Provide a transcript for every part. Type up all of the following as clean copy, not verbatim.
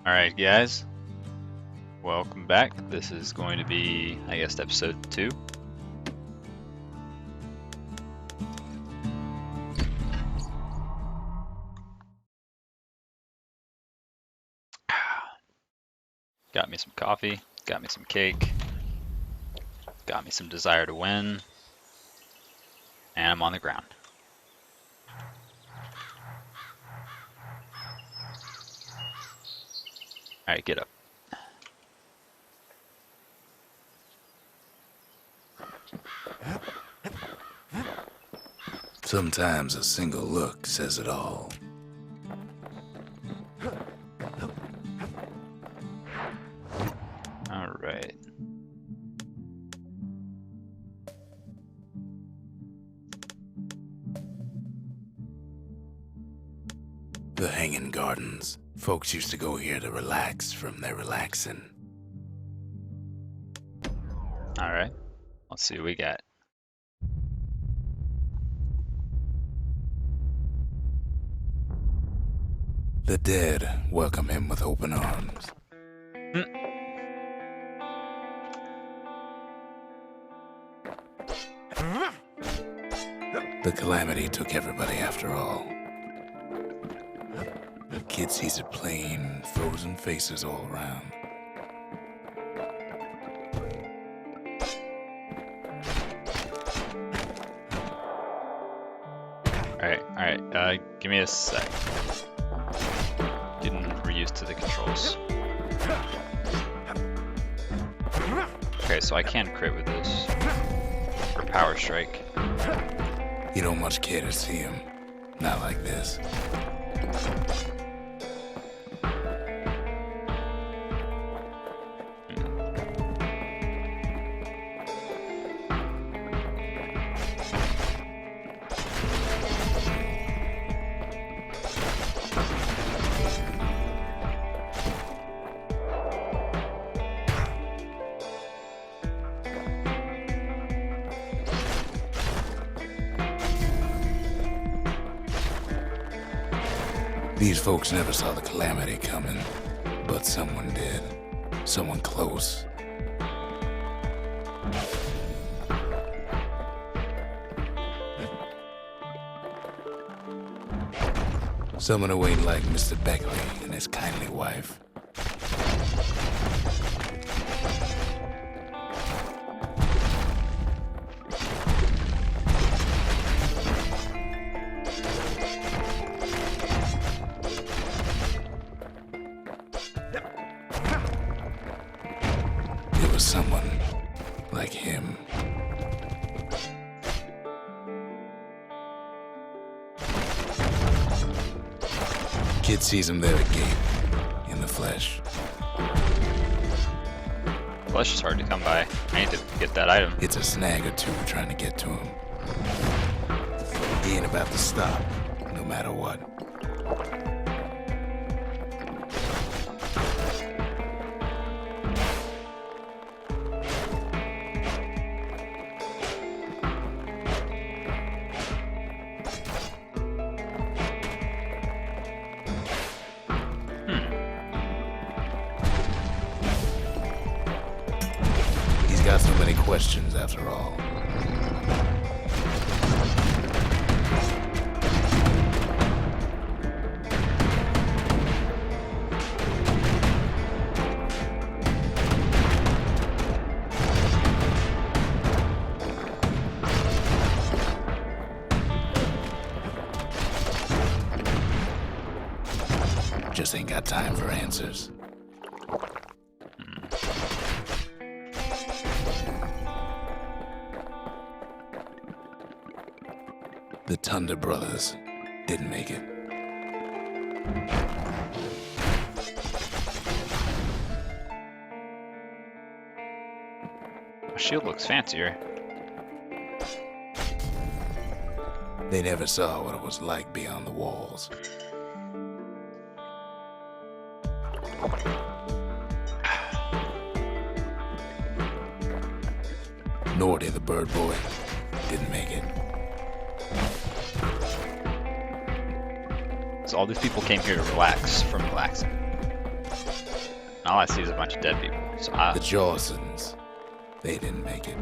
Alright guys, welcome back. This is going to be, I guess, episode 2. Got me some coffee, got me some cake, got me some desire to win, and I'm on the ground. Alright, get up. Sometimes a single look says it all. Alright. The Hanging Gardens. Folks used to go here to relax from their relaxing. Alright. Let's see what we got. The dead welcome him with open arms. The calamity took everybody after all. The kid sees it plain, frozen faces all around. Alright, give me a sec. Getting reused to the controls. Okay, so I can crit with this. Or power strike. You don't much care to see him. Not like this. These folks never saw the calamity coming, but someone did. Someone close. Someone who ain't like Mr. Beckley and his kindly wife. It was someone like him. Kid sees him there agape, in the flesh. Flesh is hard to come by. I need to get that item. It's a snag or two trying to get to him. He ain't about to stop, no matter what. He's got so many questions after all. Just ain't got time for answers. The Thunder brothers didn't make it. My shield looks fancier. They never saw what it was like beyond the walls. Nor did the bird boy. Didn't make it. So all these people came here to relax from relaxing. All I see is a bunch of dead people. So The Jawsons. They didn't make it.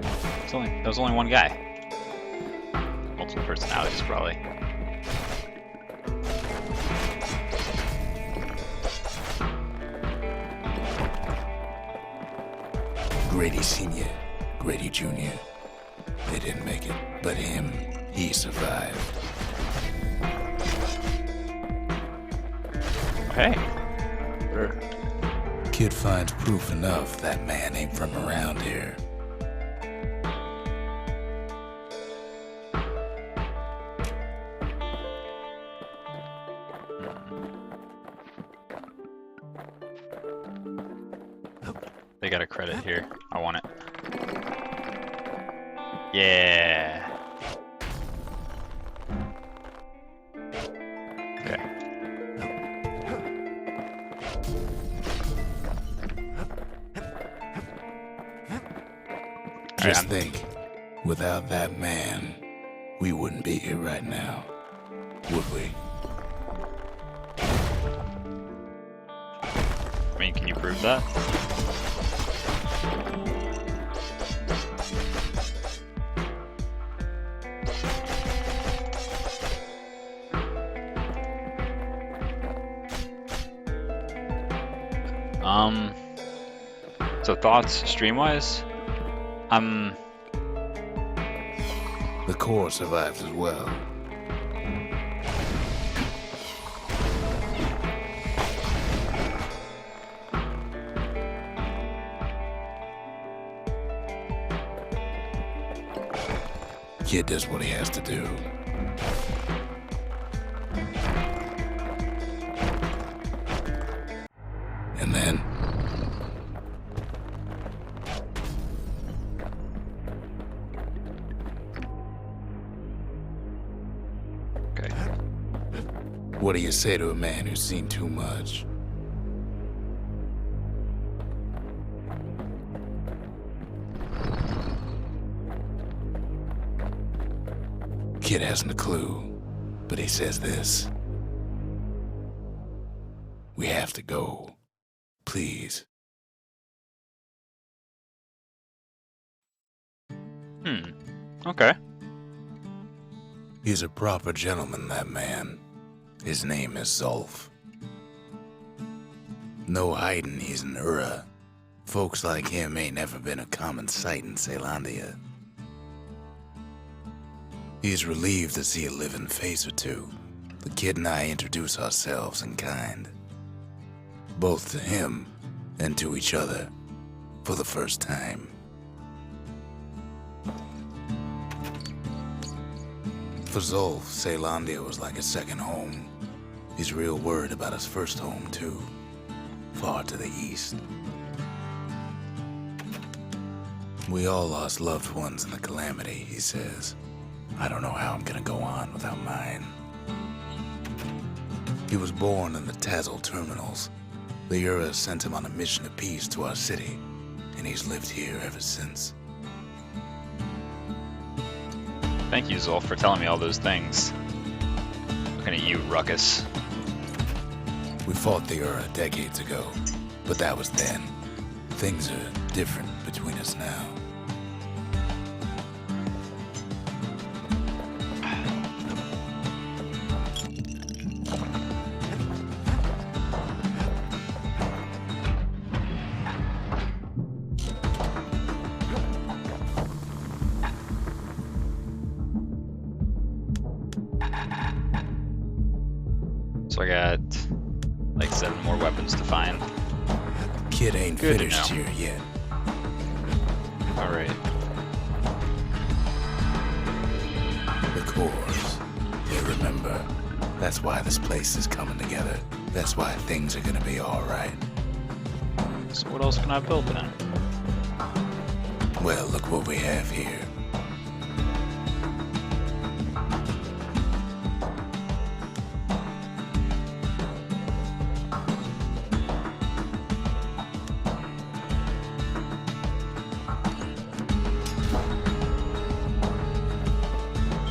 there was only one guy. Multiple personalities, probably. Grady Sr., Grady Jr. They didn't make it. But him, he survived. Hey. Kid finds proof enough that man ain't from around here. They got a credit here. I want it. Yeah. Okay. Just think, without that man, we wouldn't be here right now, would we? I mean, can you prove that? So thoughts stream-wise? The core survives as well. Kid does what he has to do. And then Okay. what do you say to a man who's seen too much? Kid hasn't a clue, but he says this. We have to go. Please. Okay. He's a proper gentleman, that man. His name is Zolf. No hiding he's an Ura. Folks like him ain't never been a common sight in Caelondia. He's relieved to see a living face or two. The kid and I introduce ourselves in kind. Both to him and to each other for the first time. For Zolf, Caelondia was like a second home. He's real worried about his first home, too. Far to the east. We all lost loved ones in the calamity, he says. I don't know how I'm gonna go on without mine. He was born in the Tazil terminals. The Ura sent him on a mission of peace to our city, and he's lived here ever since. Thank you, Zolf, for telling me all those things. Looking at you, Ruckus. We fought the Ura decades ago, but that was then. Things are different between us now. So I got like 7 more weapons to find. Kid ain't Good to finished know. here yet. Alright. The cores. Yeah, remember. That's why this place is coming together. That's why things are gonna be alright. So what else can I build then? Well, look what we have here.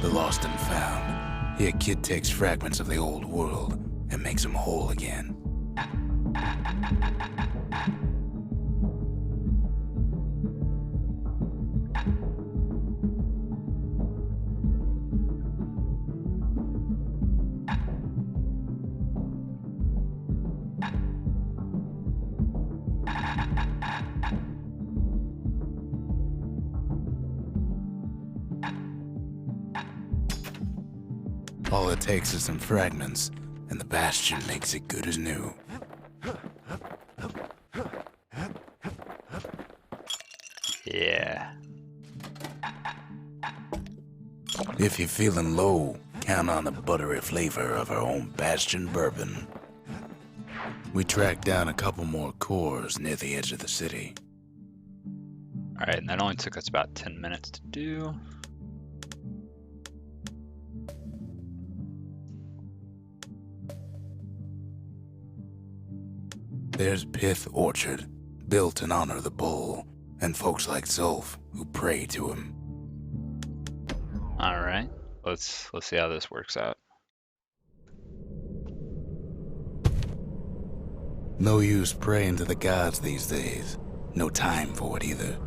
The lost and found. Here, kid takes fragments of the old world and makes them whole again. All it takes is some fragments, and the Bastion makes it good as new. Yeah. If you're feeling low, count on the buttery flavor of our own Bastion bourbon. We tracked down a couple more cores near the edge of the city. Alright, and that only took us about 10 minutes to do. There's Pith Orchard, built in honor of the bull, and folks like Zulf who pray to him. Alright, let's see how this works out. No use praying to the gods these days. No time for it either.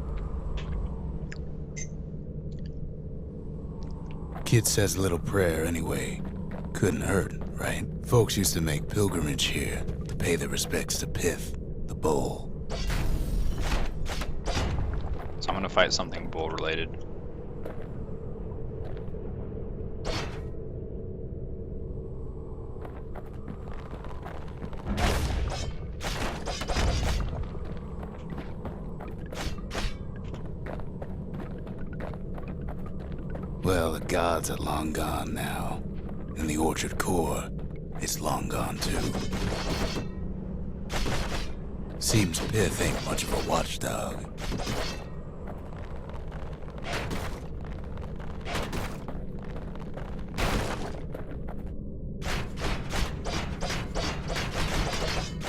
Kid says a little prayer anyway. Couldn't hurt, right? Folks used to make pilgrimage here to pay their respects to Pith, the bull. So I'm gonna fight something bull related. Well, the gods are long gone now, and the Orchard core is long gone too. Seems Pith ain't much of a watchdog.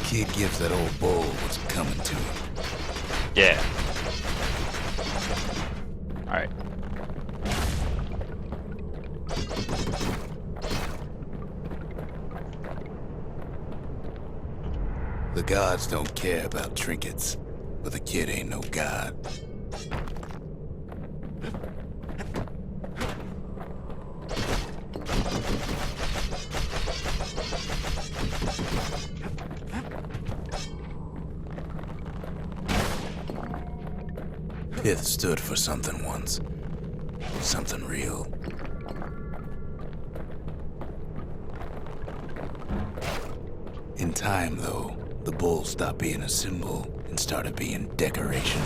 Kid gives that old bull what's coming to him. Yeah. Alright. The gods don't care about trinkets, but the kid ain't no god. Pith stood for something once. Something real. In time, though, the bull stopped being a symbol and started being decoration.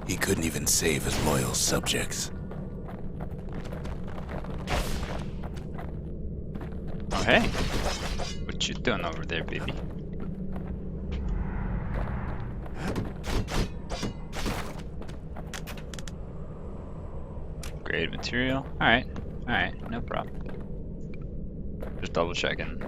He couldn't even save his loyal subjects. Oh, hey. What you doing over there, baby? Grade material. Alright. Alright, no problem. Just double checking.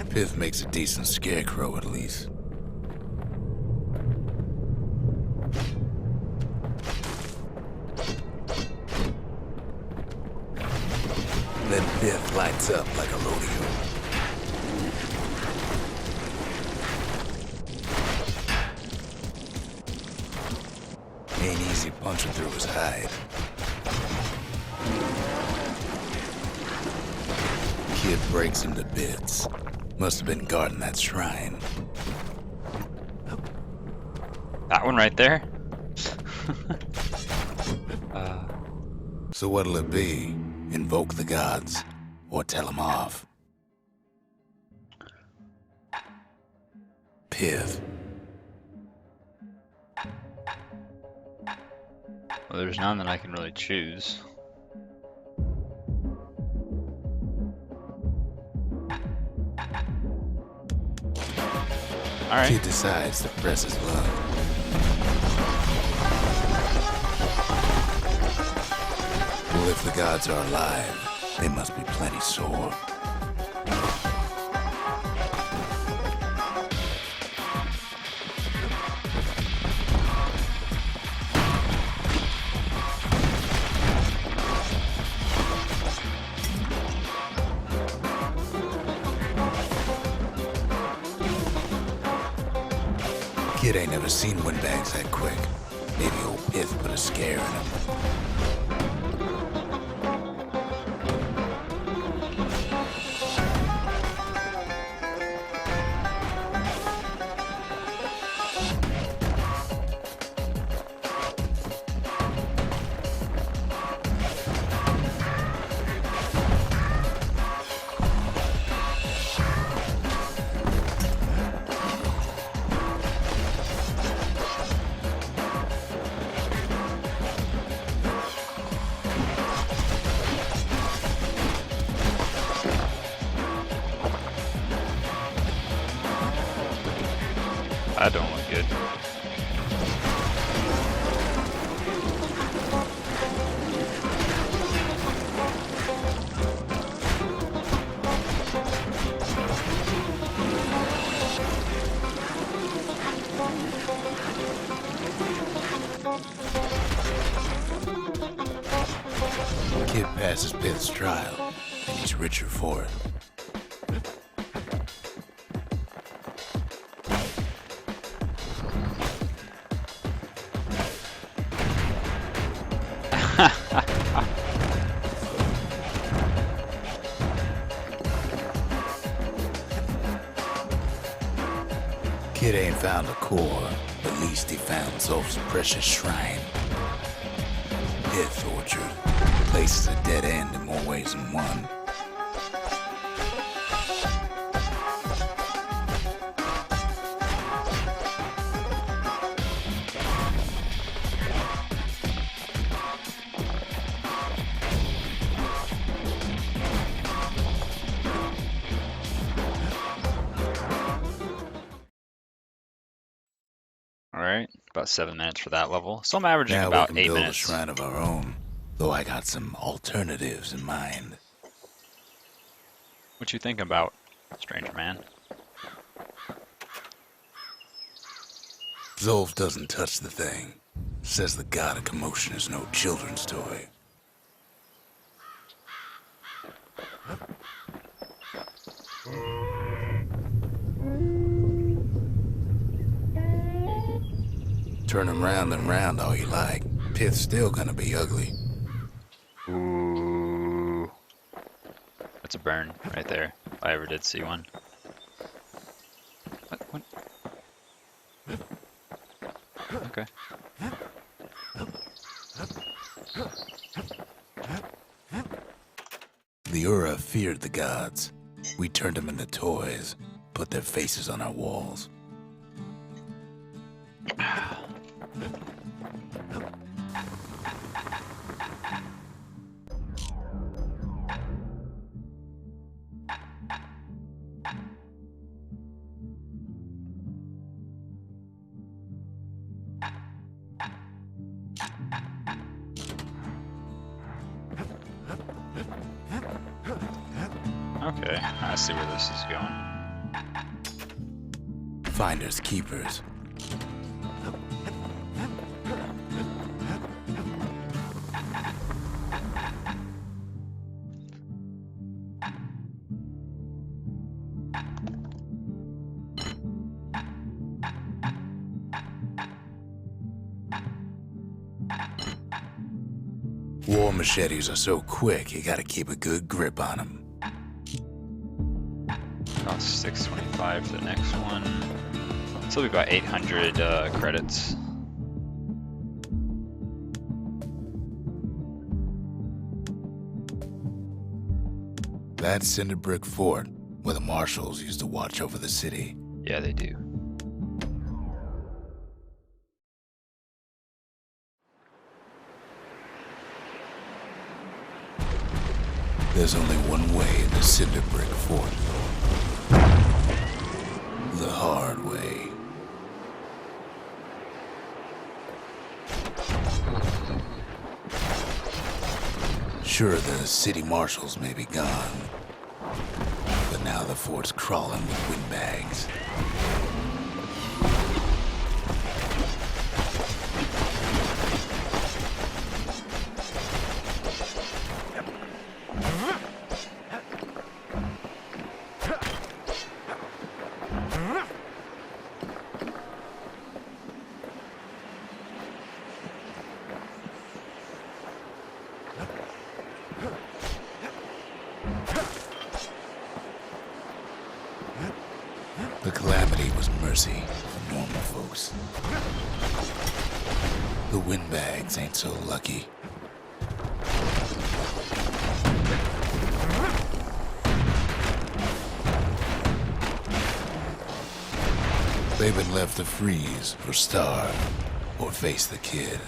Pith makes a decent scarecrow at least. Then Pith lights up like a rodeo. Ain't easy punching through his hide. Kid breaks him to bits. Must have been guarding that shrine. That one right there? So what'll it be? Invoke the gods, or tell them off? Pith. Well, there's none that I can really choose. Alright. Kid decides to press his luck. Well, if the gods are alive, they must be plenty sore. Kid ain't never seen windbags that quick. Maybe old Pith put a scare in him. That don't look good. Kid passes Pith's trial, and he's richer for it. Kid ain't found a core, at least he found Zolf's precious shrine. Pith Orchard. The place is a dead end in more ways than one. Alright, about 7 minutes for that level. So I'm averaging Now about we can 8 build minutes. a shrine of our own, though I got some alternatives in mind. What you think about, stranger man? Zolf doesn't touch the thing. Says the god of commotion is no children's toy. Turn him round and round all you like. Pith's still gonna be ugly. Ooh. That's a burn right there, if I ever did see one. What? Okay. The Ura feared the gods. We turned them into toys, put their faces on our walls. Okay, I see where this is going. Finders keepers. War machetes are so quick, you gotta keep a good grip on them. Cost 625 for the next one. So we've got 800 credits. That's Cinder Brick Fort, where the marshals used to watch over the city. Yeah, they do. There's only one way into Cinder Brick Fort. The hard way. Sure, the city marshals may be gone, but now the fort's crawling with windbags. The calamity was mercy for normal folks. The windbags ain't so lucky. They've been left to freeze or starve or face the kid.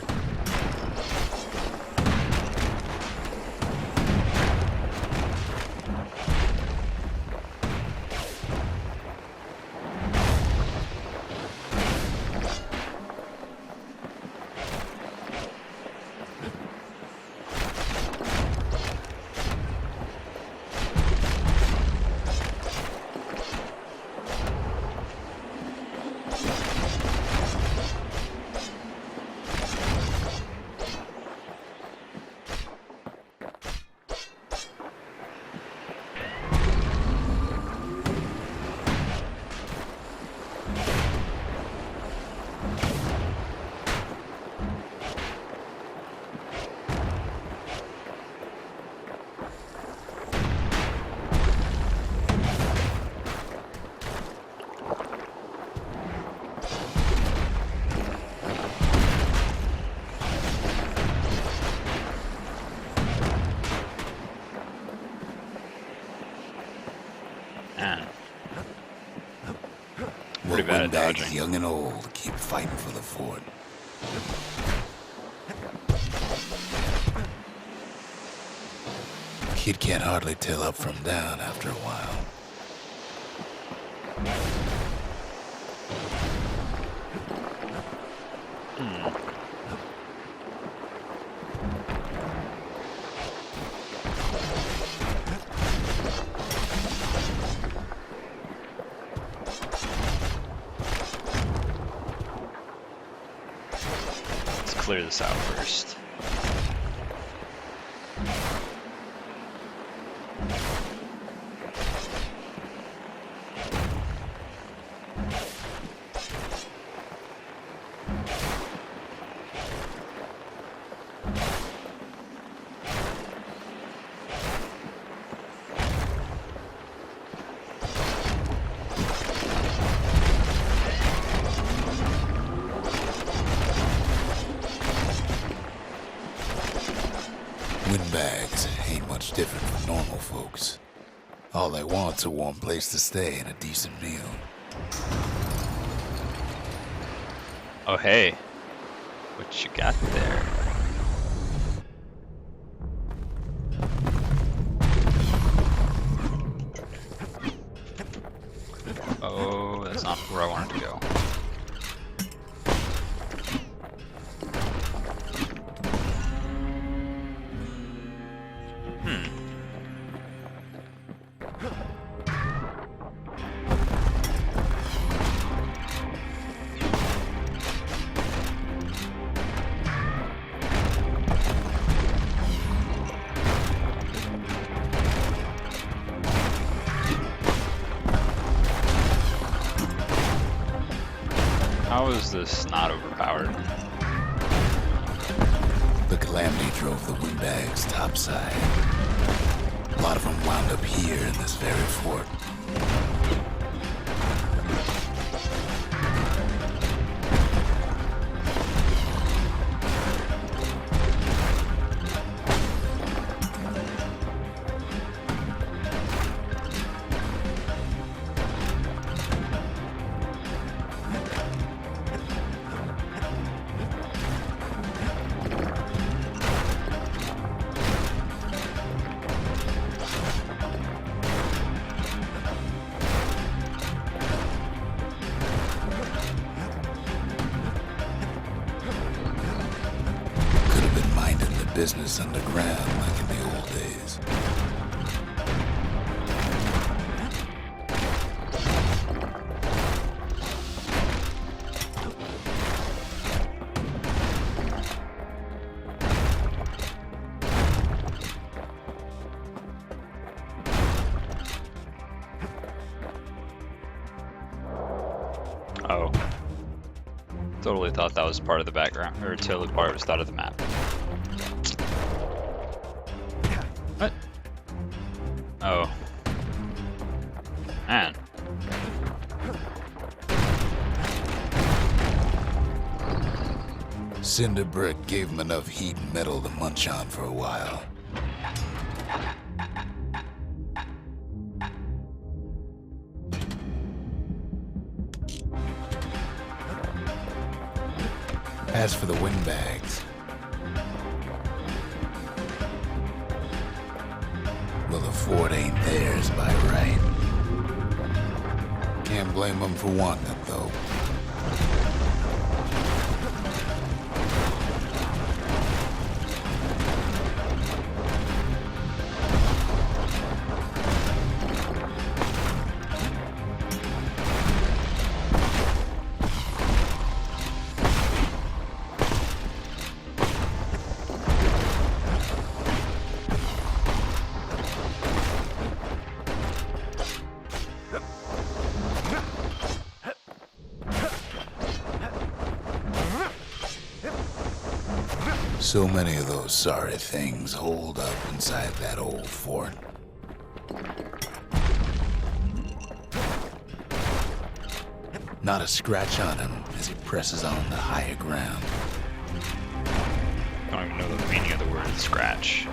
bad at windbags, dodging. young and old, keep fighting for the fort. Kid can't hardly tell up from down after a while. Let's clear this out first. Windbags ain't much different from normal folks. All they want's a warm place to stay and a decent meal. Oh hey, what you got there? Oh, that's not where I wanted to go. How is this not overpowered? The Calamity drove the windbags topside. A lot of them wound up here in this very fort. Business underground like in the old days. Oh. Totally thought that was part of the background, or totally part was thought of the map. What? Oh. Man. Cinder brick gave him enough heat and metal to munch on for a while. As for the windbags, well, the fort ain't theirs by right. Can't blame them for wanting it, though. So many of those sorry things holed up inside that old fort. Not a scratch on him as he presses on the higher ground. I don't even know the meaning of the word scratch.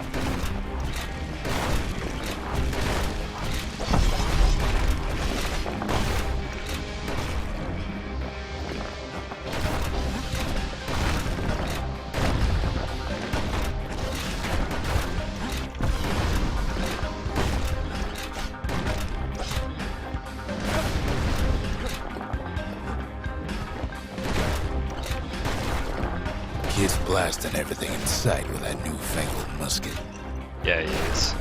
Kid's blasting everything in sight with that newfangled musket. Yeah, he is.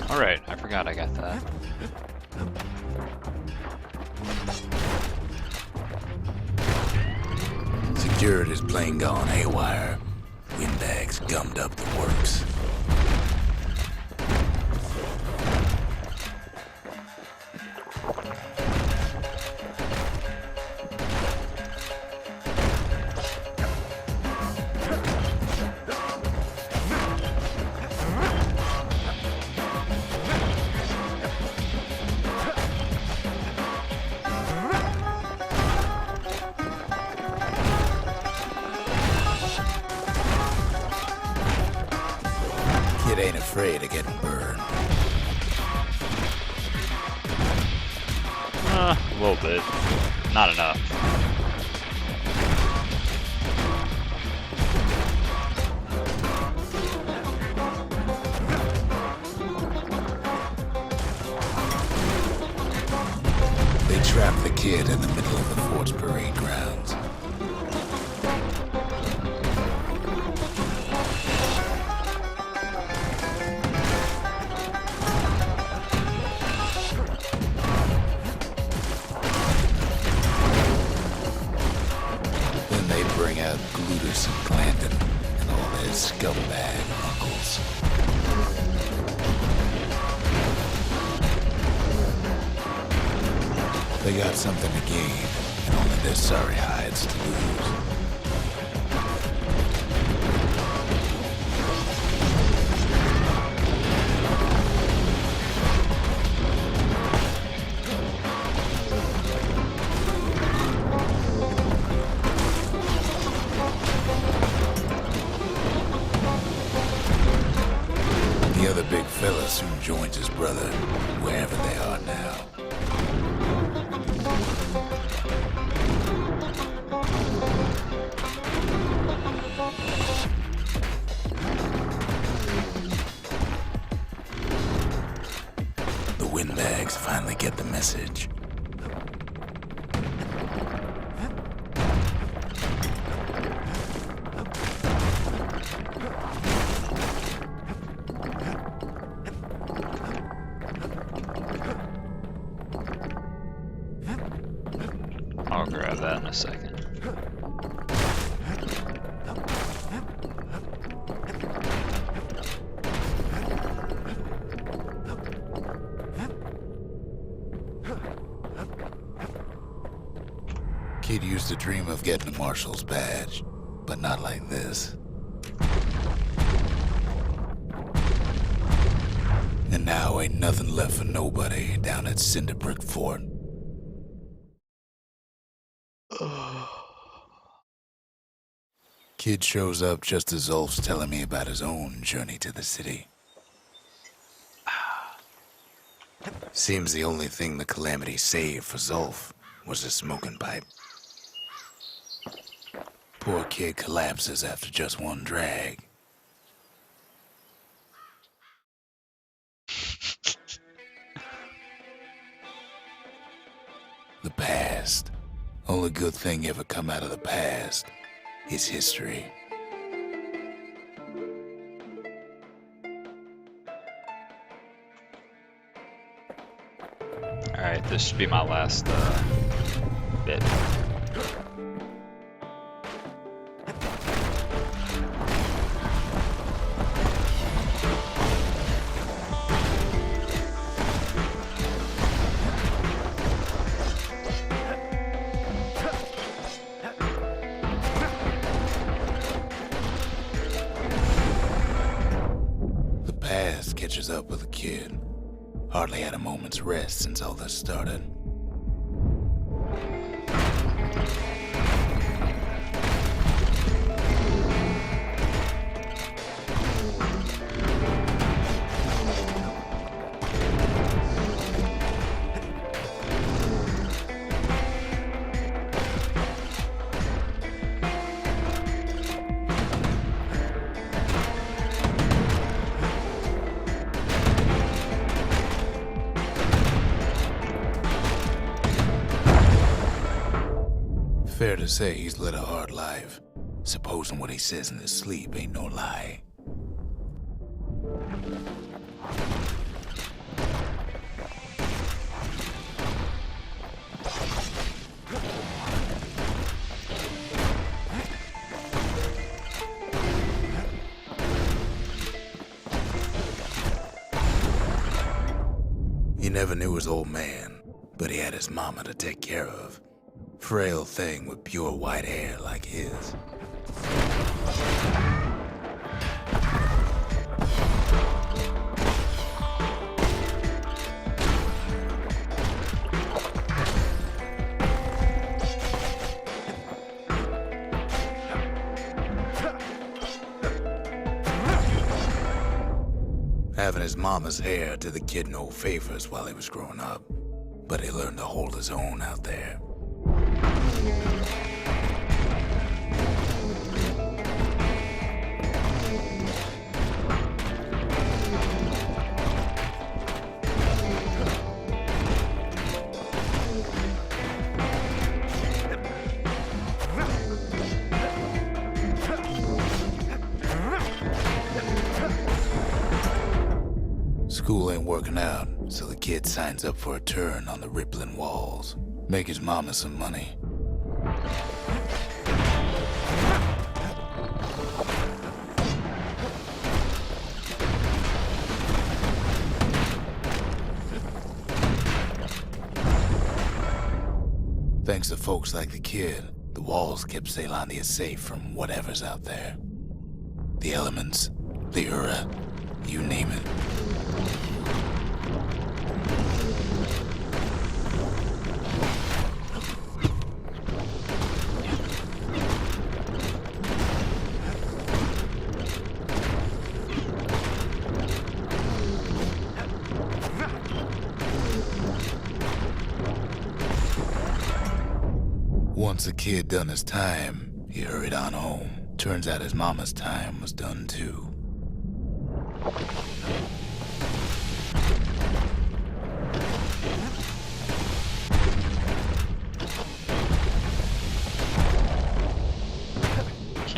Alright, I forgot I got that. Security's plane gone haywire. Windbags gummed up the works. Kid ain't afraid of getting burned. A little bit. Not enough. They trapped the kid in the middle of the fort's parade grounds. Then they bring out Glutus and Clandon and all their scumbag uncles. They got something to gain, and only their sorry hides to lose. The other big fella soon joins his brother, wherever they are now. The windbags finally get the message. I'll grab that in a second. Kid used to dream of getting a marshal's badge, but not like this. And now ain't nothing left for nobody down at Cinderbrick Fort. Kid shows up just as Zulf's telling me about his own journey to the city. Seems the only thing the Calamity saved for Zulf was a smoking pipe. Poor kid collapses after just one drag. The past. Only good thing ever come out of the past is history. Alright, this should be my last bit. catches up with the kid. Hardly had a moment's rest since all this started. Fair to say he's led a hard life, supposing what he says in his sleep ain't no lie. He never knew his old man, but he had his mama to take care of. Frail thing with pure white hair like his. Having his mama's hair did the kid no favors while he was growing up, but he learned to hold his own out there. School ain't working out, so the kid signs up for a turn on the rippling walls. Make his mama some money. Thanks to folks like the kid, the walls kept Zealandia safe from whatever's out there. The elements, the Ura, you name it. Once the kid done his time, he hurried on home. Turns out his mama's time was done too.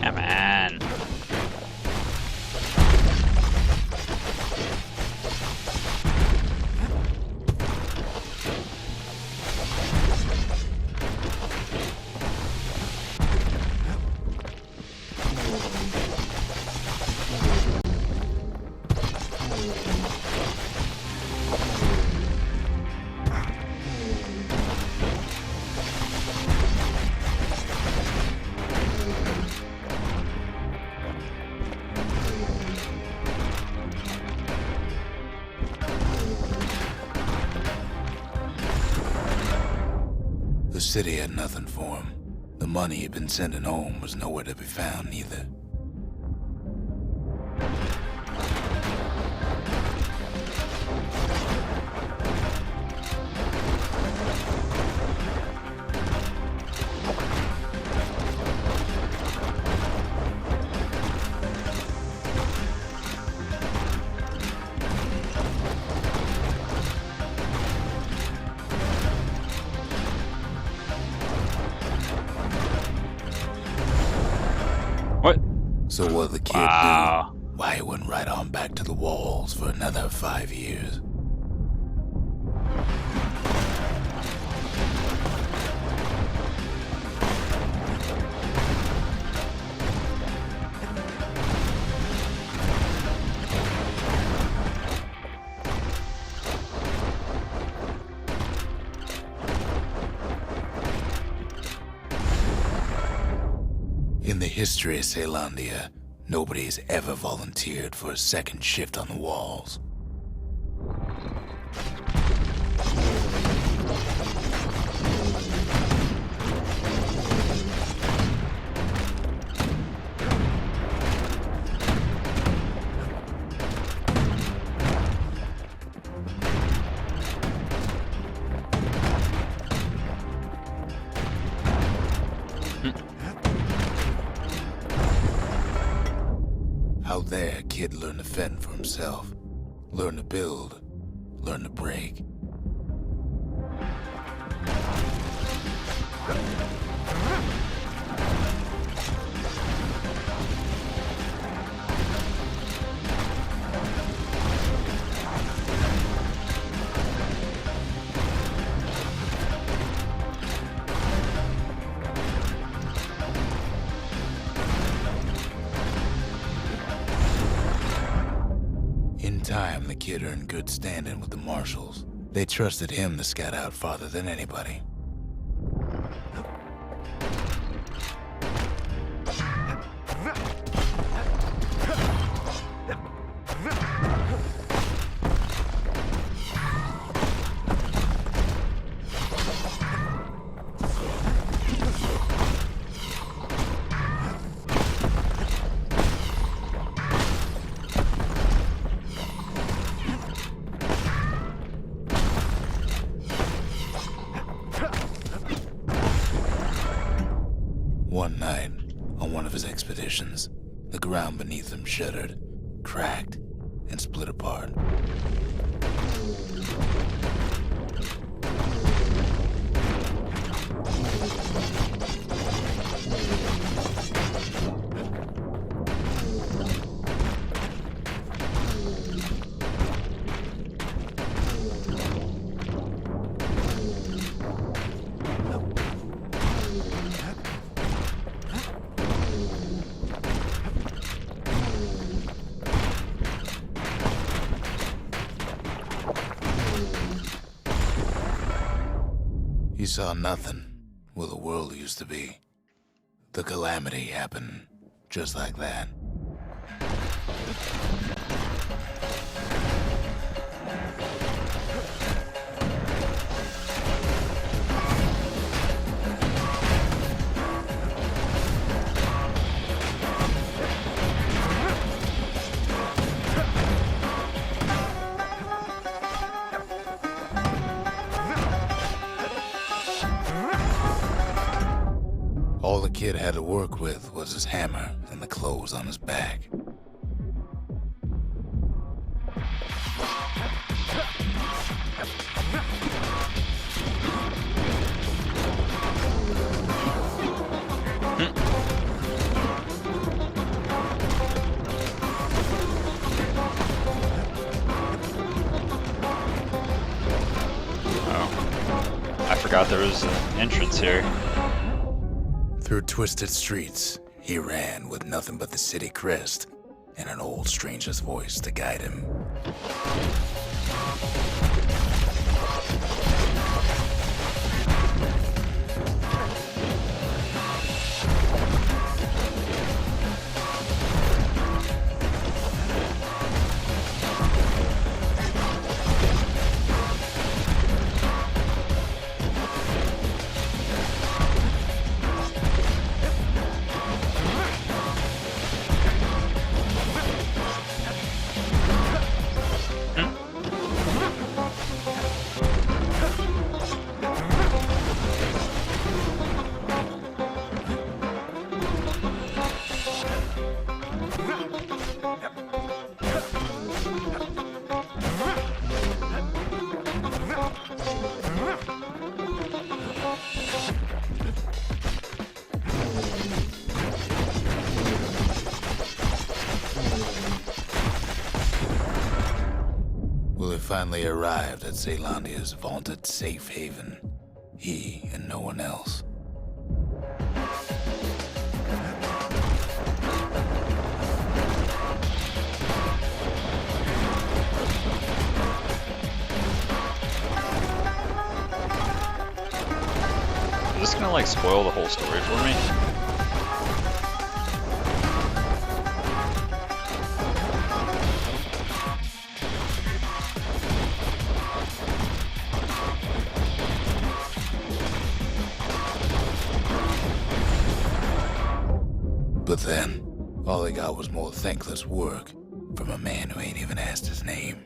Come on. The city had nothing for him. The money he'd been sending home was nowhere to be found either. What? So what'd the kid Wow. do? Why, he went right on back to the walls for another 5 years. In the history of Zealandia, nobody's ever volunteered for a second shift on the walls. Out there, kid learned to fend for himself. Learn to build. Learn to break. In time, the kid earned good standing with the marshals. They trusted him to scout out farther than anybody. One night, on one of his expeditions, the ground beneath him shuddered, cracked, and split apart. He saw nothing where the world used to be. The calamity happened just like that. All the kid had to work with was his hammer and the clothes on his back. Oh, I forgot there was an entrance here. Through twisted streets, he ran with nothing but the city crest and an old stranger's voice to guide him. Willie finally arrived at Caelondia's vaunted safe haven. He and no one else. Is this gonna like spoil the whole story for me? But then, all he got was more thankless work from a man who ain't even asked his name.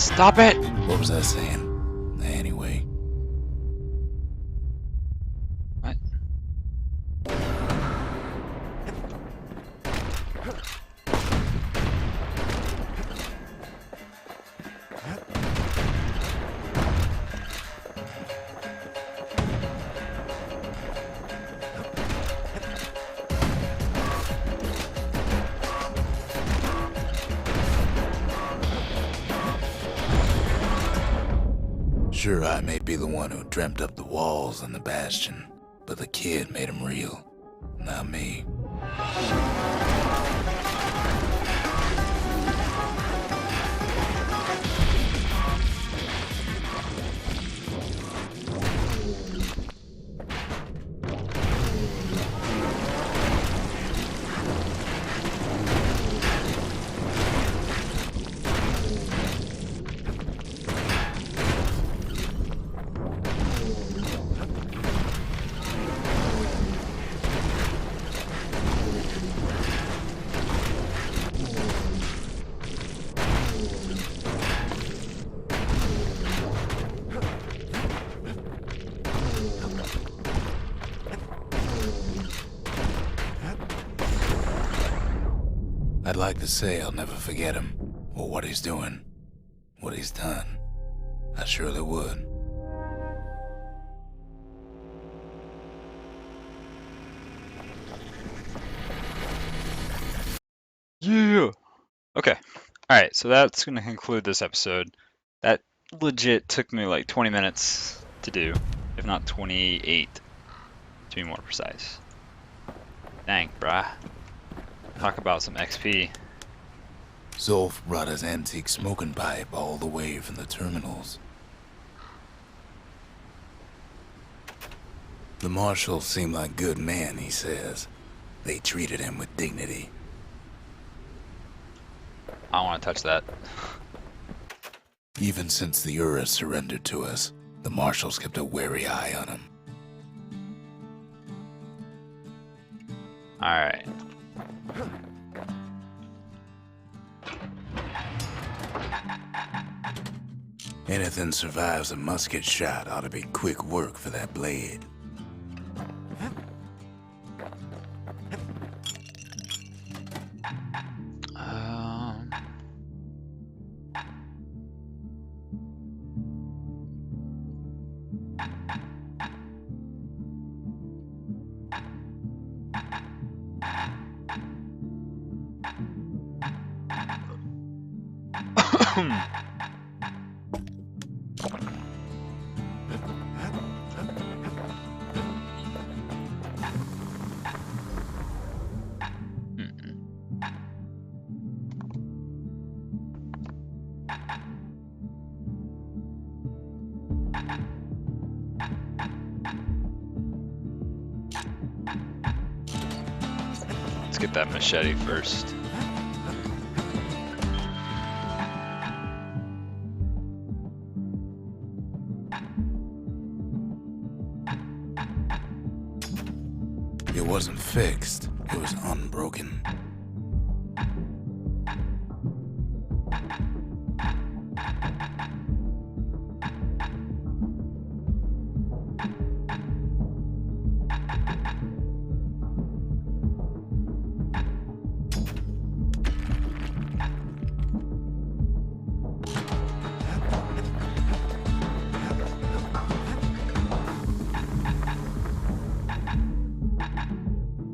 Stop it! What was I saying? Anyway. What? Sure, I may be the one who dreamt up the walls and the Bastion, but the kid made them real, not me. I'd like to say I'll never forget him, or what he's doing, what he's done. I surely would. Yeah! Okay. Alright, so that's gonna conclude this episode. That legit took me like 20 minutes to do, if not 28, to be more precise. Dang, brah. Talk about some XP. Zolf brought his antique smoking pipe all the way from the terminals. The marshals seem like good men, he says. They treated him with dignity. I don't want to touch that. Even since the Ura surrendered to us, the marshals kept a wary eye on him. Alright. Anything survives a musket shot ought to be quick work for that blade. Let's get that machete first. It wasn't fixed, it was unbroken.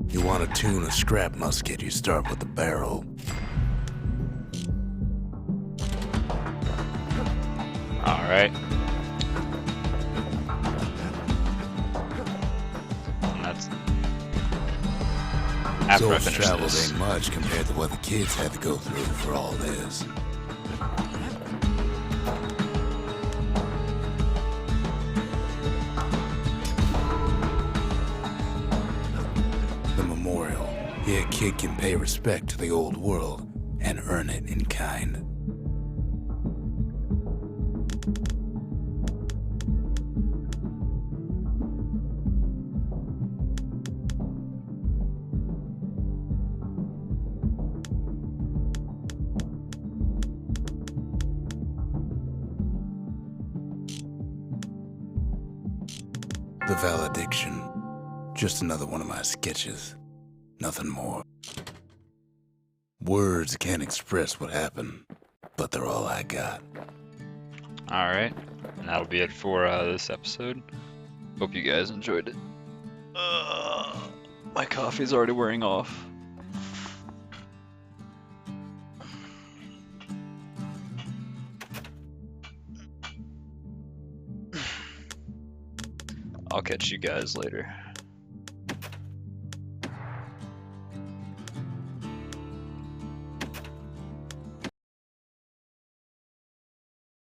You want to tune a scrap musket, you start with the barrel. Alright. And that's after I Zolf's finish travels this. ain't much compared to what the kids had to go through for all this. The memorial. Here a kid can pay respect to the old world and earn it in kind. The valediction. Just another one of my sketches. Nothing more. Words can't express what happened, but they're all I got. Alright, and that'll be it for this episode. Hope you guys enjoyed it. My coffee's already wearing off. I'll catch you guys later.